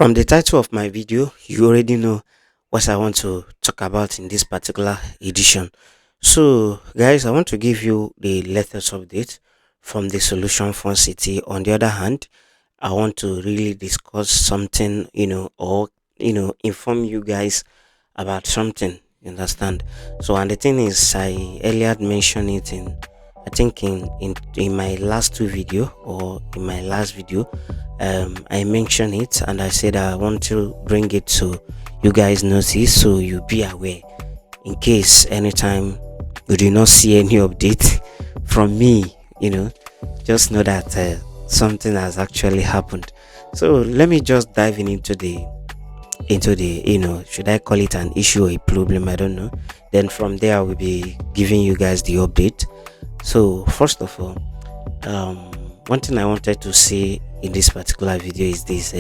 From the title of my video, you already know what I want to talk about in this particular edition. So, guys, I want to give you the latest update from the solution fund city. On the other hand, I want to really discuss something, or inform you guys about something. You understand? So, and the thing is, I earlier mentioned it in, I think in my last two video or in my last video, I mentioned it and I said I want to bring it to you guys notice so you be aware in case anytime you do not see any update from me, just know that something has actually happened. So let me just dive into the should I call it an issue or a problem, I don't know. Then from there I will be giving you guys the update. So first of all, um one thing I wanted to say in this particular video is this.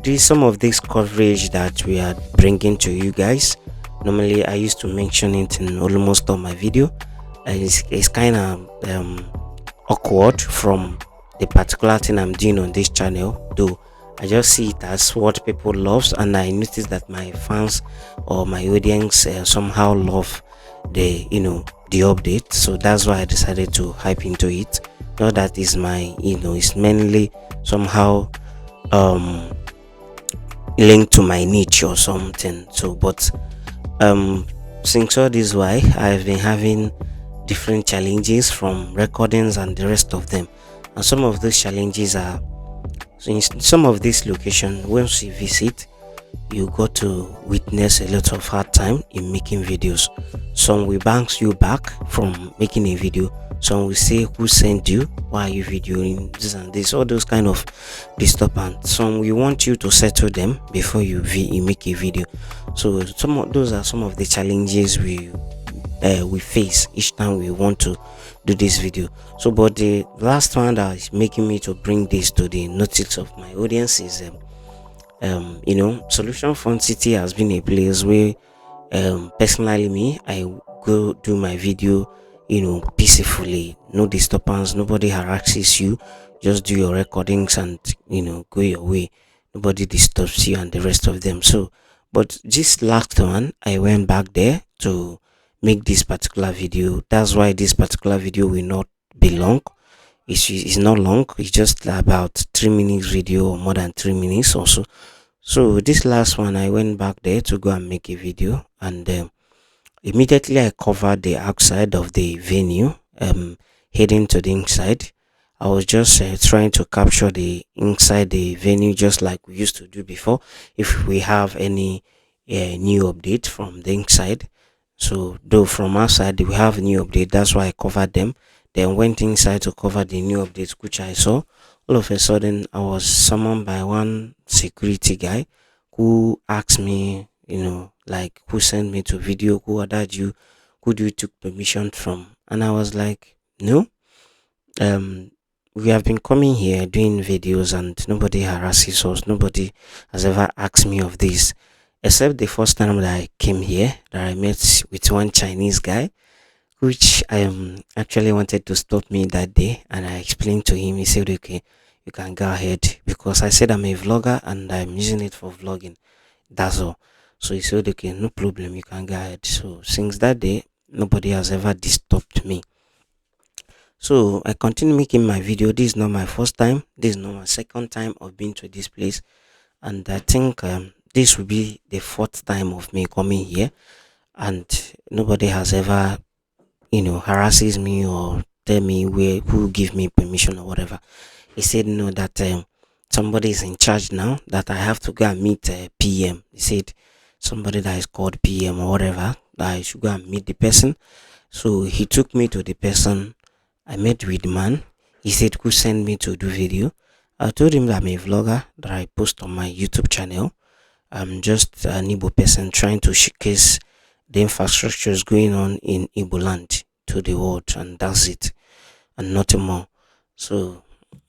This some of this coverage that we are bringing to you guys. Normally I used to mention it in almost all my video, and it's kind of awkward from the particular thing I'm doing on this channel, though I just see it as what people loves, and I noticed that my fans or my audience somehow love the update. So that's why I decided to hype into it. Not that is my it's mainly somehow um linked to my niche or something. So but um since all this why I've been having different challenges from recordings and the rest of them, and some of those challenges are, so in some of this location once you visit you got to witness a lot of hard time in making videos. Some will bounce you back from making a video, some will say who sent you, why are you videoing this and this, all those kind of disturbance. Some will want you to settle them before you make a video. So some of those are some of the challenges we face each time we want to do this video. So but the last one that is making me to bring this to the notice of my audience is solution fund city has been a place where personally me I go do my video peacefully, no disturbance, nobody harasses you, just do your recordings and go your way, nobody disturbs you and the rest of them. So but this last one I went back there to make this particular video. That's why this particular video will not be long. It's not long, it's just about 3 minutes video or more than 3 minutes also. So this last one I went back there to go and make a video, and immediately I covered the outside of the venue, heading to the inside. I was just trying to capture the inside the venue just like we used to do before if we have any new update from the inside. So though from outside we have new update, that's why I covered them, then went inside to cover the new updates which I saw. All of a sudden I was summoned by one security guy who asked me, like who sent me to video, who ordered you, who do you took permission from? And I was like, no, we have been coming here doing videos and nobody harasses us, nobody has ever asked me of this, except the first time that I came here that I met with one Chinese guy which actually wanted to stop me that day, and I explained to him. He said okay, you can go ahead, because I said I'm a vlogger and I'm using it for vlogging, that's all. So he said okay, no problem, you can go ahead. So since that day nobody has ever disturbed me. So I continue making my video. This is not my first time, this is not my second time of being to this place, and I think this will be the fourth time of me coming here, and nobody has ever harasses me or tell me who give me permission or whatever. He said no, that somebody is in charge now, that I have to go and meet PM. He said somebody that is called PM or whatever, that I should go and meet the person. So he took me to the person. I met with the man. He said who sent me to do video. I told him that I'm a vlogger, that I post on my YouTube channel. I'm just an Igbo person trying to showcase the infrastructure is going on in Igbo land to the world, and that's it, and nothing more. So,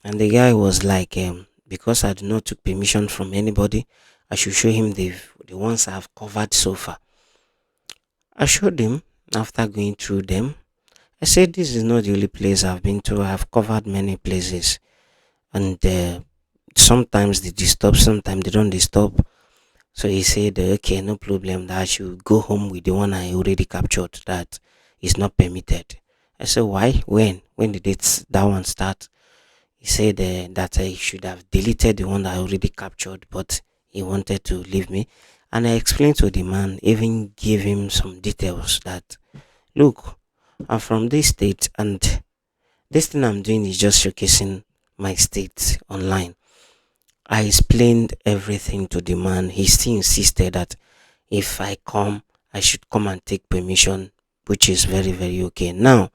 and the guy was like, because I did not took permission from anybody, I should show him the ones I have covered so far. I showed him. After going through them, I said this is not the only place I've been to. I've covered many places, and sometimes they disturb, sometimes they don't disturb. So he said, okay, no problem, that I should go home with the one I already captured, that is not permitted. I said, why? When did that one start? He said that I should have deleted the one that I already captured, but he wanted to leave me. And I explained to the man, even gave him some details that, look, I'm from this state, and this thing I'm doing is just showcasing my state online. I explained everything to the man. He still insisted that if I come, I should come and take permission, which is very, very okay. Now,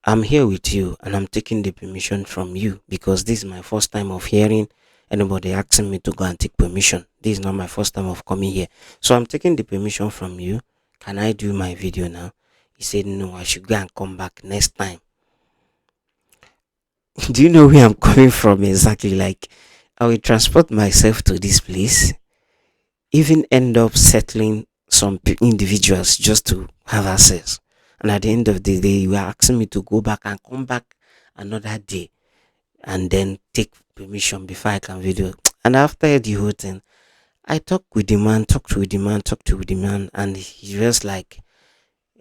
I'm here with you and I'm taking the permission from you because this is my first time of hearing anybody asking me to go and take permission. This is not my first time of coming here. So I'm taking the permission from you. Can I do my video now? He said, no, I should go and come back next time. Do you know where I'm coming from exactly? Like, I will transport myself to this place, even end up settling some individuals just to have access. And at the end of the day, you are asking me to go back and come back another day and then take permission before I can video. And after the whole thing, I talked with the man, talked to the man, and he just like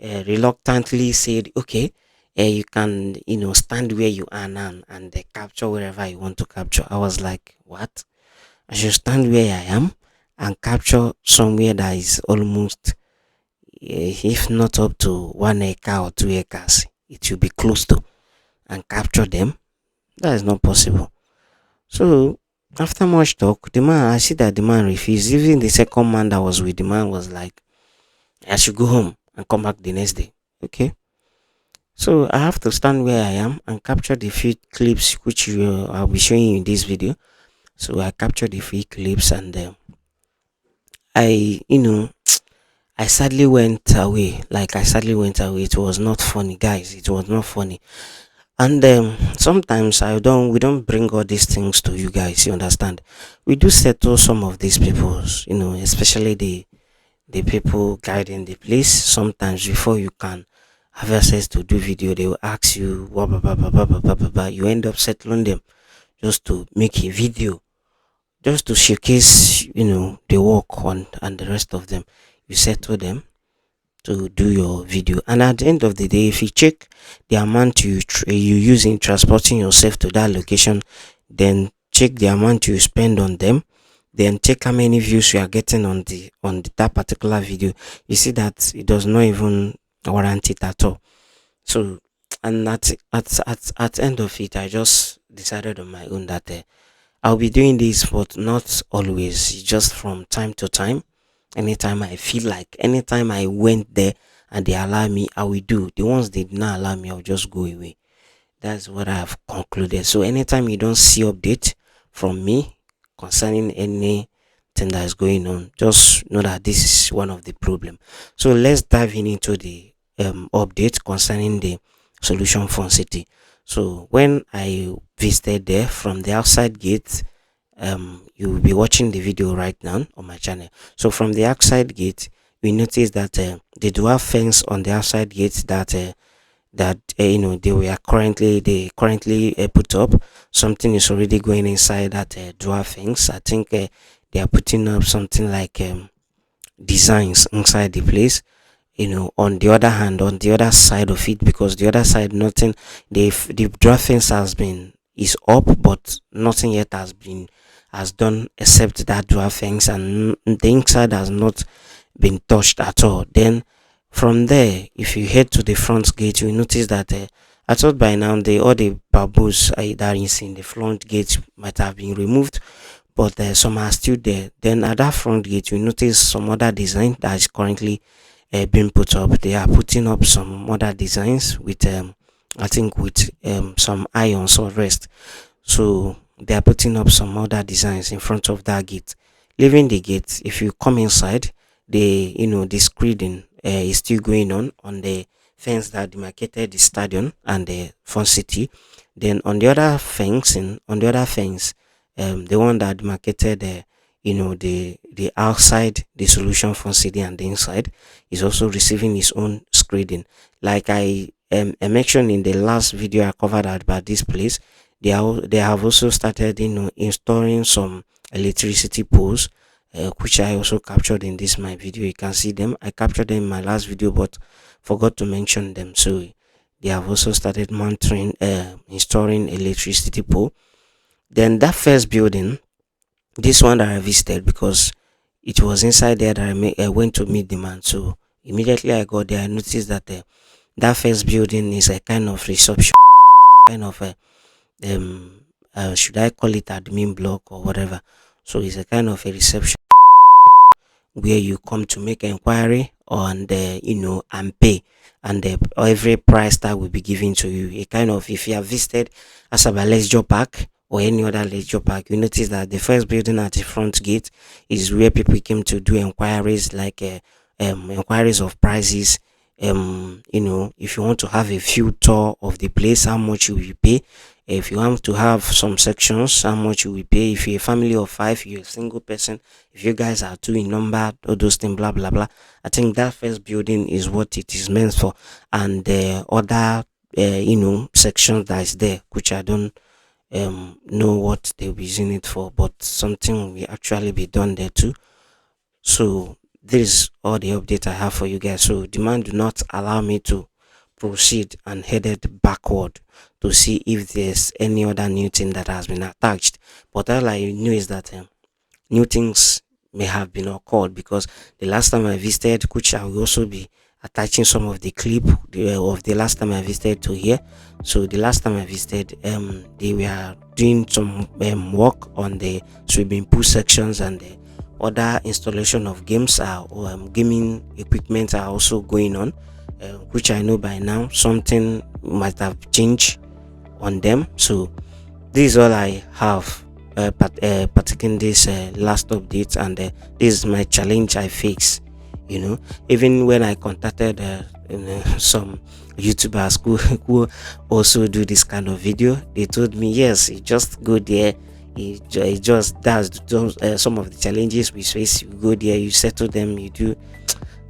reluctantly said, okay, you can, stand where you are now and capture wherever you want to capture. I was like, what? I should stand where I am and capture somewhere that is almost, if not up to 1 acre or 2 acres, it should be close to, and capture them. That is not possible. So after much talk, the man, I see that the man refused. Even the second man that was with the man was like, I should go home and come back the next day. Okay. So I have to stand where I am and capture the few clips which I'll be showing you in this video. So I captured the few clips and I, I sadly went away. Like I sadly went away. It was not funny, guys. It was not funny. And sometimes we don't bring all these things to you guys. You understand? We do settle some of these people's, especially the people guiding the place. Sometimes before you can have access to do video, they will ask you, you end up settling them just to make a video, just to showcase, the work on and the rest of them. You settle them to do your video, and at the end of the day, if you check the amount you use in transporting yourself to that location, then check the amount you spend on them, then check how many views you are getting on that particular video, you see that it does not even warrant it at all. So, and at end of it, I just decided on my own that I'll be doing this, but not always, just from time to time. Anytime I feel like, anytime I went there and they allow me, I will do. The ones they did not allow me, I'll just go away. That's what I have concluded. So anytime you don't see update from me concerning anything that is going on, just know that this is one of the problem. So let's dive into the update concerning the solution fund city. So when I visited there from the outside gate, you will be watching the video right now on my channel. So from the outside gate, we notice that the dual fence on the outside gate that they currently put up, something is already going inside that dual fence. I think they are putting up something like designs inside the place. On the other hand, on the other side of it, because the other side, nothing, the dual fence is up, but nothing yet has done except that dual fence, and the inside has not been touched at all. Then from there, if you head to the front gate, you notice that I thought by now all the bamboos that is in the front gate might have been removed, but some are still there. Then at that front gate, you notice some other design that is currently being put up. They are putting up some other designs with I think with some irons or rest. So they are putting up some other designs in front of that gate. Leaving the gate, if you come inside, the screening is still going on the fence that demarcated the stadium and the fun city. Then on the other fence, the one that demarcated the outside, the solution fun city, and the inside is also receiving its own screening. Like I mentioned in the last video I covered about this place, They have also started, installing some electricity poles, which I also captured in this my video. You can see them. I captured them in my last video, but forgot to mention them. So they have also started mounting, installing electricity pole. Then that first building, this one that I visited, because it was inside there that I went to meet the man. So immediately I got there, I noticed that that first building is a kind of reception, kind of a should I call it admin block or whatever. So it's a kind of a reception where you come to make inquiry on the, and pay, and every price that will be given to you. A kind of, if you have visited Asaba Leisure Park or any other leisure park, you notice that the first building at the front gate is where people came to do inquiries, like inquiries of prices. If you want to have a few tour of the place, how much you will pay. If you want to have some sections, how much you will pay. If you're a family of 5, you're a single person, if you guys are 2 in number, all those things, blah blah blah. I think that first building is what it is meant for, and the other sections that is there, which I don't know what they'll be using it for, but something will actually be done there too. So this is all the update I have for you guys. So demand do not allow me to proceed and headed backward to see if there's any other new thing that has been attached. But all I knew is that new things may have been occurred, because the last time I visited, which I will also be attaching some of the clip of the last time I visited to here. So the last time I visited, they were doing some work on the swimming pool sections, and the other installation of games are gaming equipment are also going on, which I know by now something might have changed on them. So this is all I have, particularly this last update, and this is my challenge I face. Even when I contacted some YouTubers who also do this kind of video, they told me, yes, you just go there, it just does some of the challenges we face. You go there, you settle them, you do.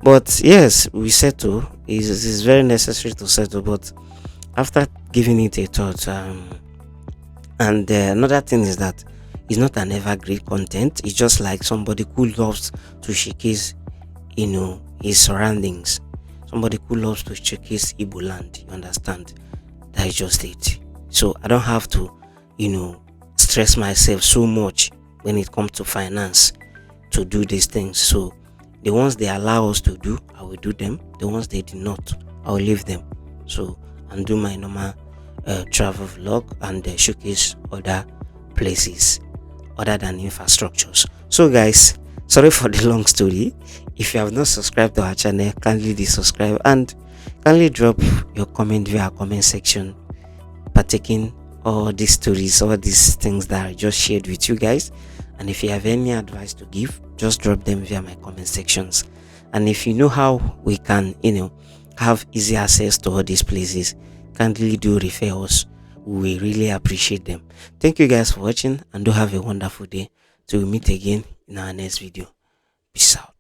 But yes, we settle. It's very necessary to settle, but after giving it a thought, and another thing is that it's not an evergreen content. It's just like somebody who loves to showcase, his surroundings. Somebody who loves to showcase Igbo land. You understand? That is just it. So I don't have to, stress myself so much when it comes to finance to do these things. So the ones they allow us to do, I will do them. The ones they do not, I will leave them. So and do my normal travel vlog, and showcase other places other than infrastructures. So guys, sorry for the long story. If you have not subscribed to our channel, kindly subscribe, and kindly drop your comment via our comment section, partaking all these stories, all these things that I just shared with you guys. And if you have any advice to give, just drop them via my comment sections. And if you know how we can have easy access to all these places, kindly do refer us. We really appreciate them. Thank you guys for watching, and do have a wonderful day. Till we meet again in our next video. Peace out.